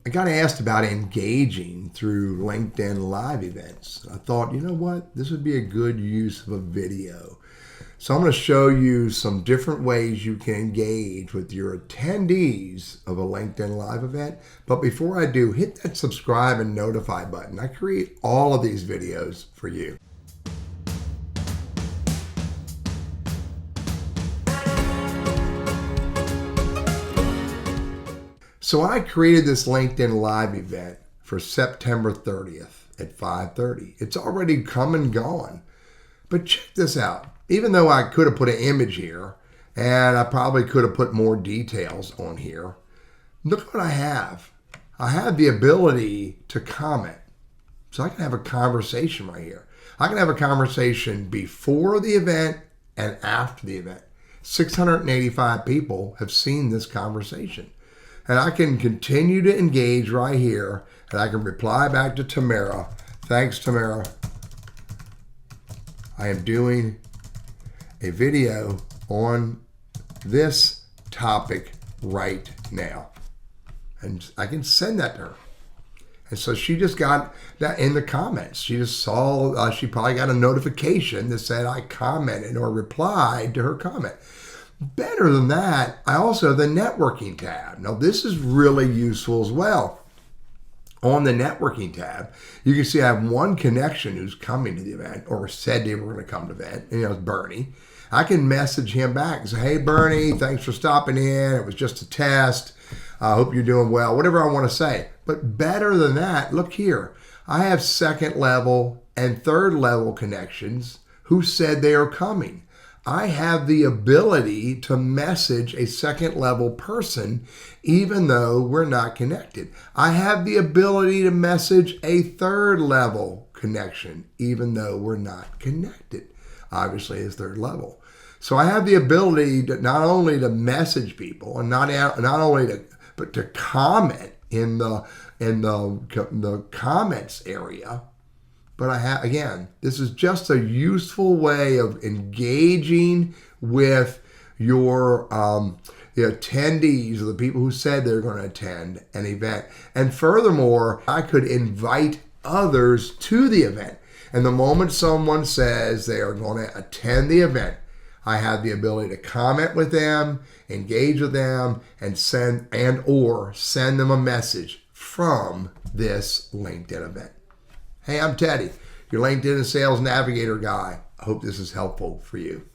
I got asked about engaging through LinkedIn live events. I thought, you know what? This would be a good use of a video. So I'm going to show you some different ways you can engage with your attendees of a LinkedIn live event. But before I do, hit that subscribe and notify button. I create all of these videos for you. So I created this LinkedIn live event for September 30th at 5:30. It's already come and gone. But check this out. Even though I could have put an image here, and I probably could have put more details on here, look what I have. I have the ability to comment. So I can have a conversation right here. I can have a conversation before the event and after the event. 685 people have seen this conversation. And I can continue to engage right here, and I can reply back to Tamara. Thanks, Tamara. I am doing a video on this topic right now. And I can send that to her. And so she just got that in the comments. She just saw, she probably got a notification that said I commented or replied to her comment. Better than that, I also have the networking tab. Now this is really useful as well. On the networking tab, you can see I have one connection who's coming to the event or said they were going to come to the event. And, it's Bernie. I can message him back and say, hey, Bernie, thanks for stopping in. It was just a test. I hope you're doing well, whatever I want to say. But better than that, look here. I have second level and third level connections who said they are coming. I have the ability to message a second level person even though we're not connected. I have the ability to message a third level connection even though we're not connected. Obviously, it's third level. So I have the ability to not only to message people and not only to, but to comment in the comments area. But I have, again, this is just a useful way of engaging with your the attendees or the people who said they're going to attend an event. And furthermore, I could invite others to the event. And the moment someone says they are going to attend the event, I have the ability to comment with them, engage with them, and send them a message from this LinkedIn event. Hey, I'm Teddy, your LinkedIn and Sales Navigator guy. I hope this is helpful for you.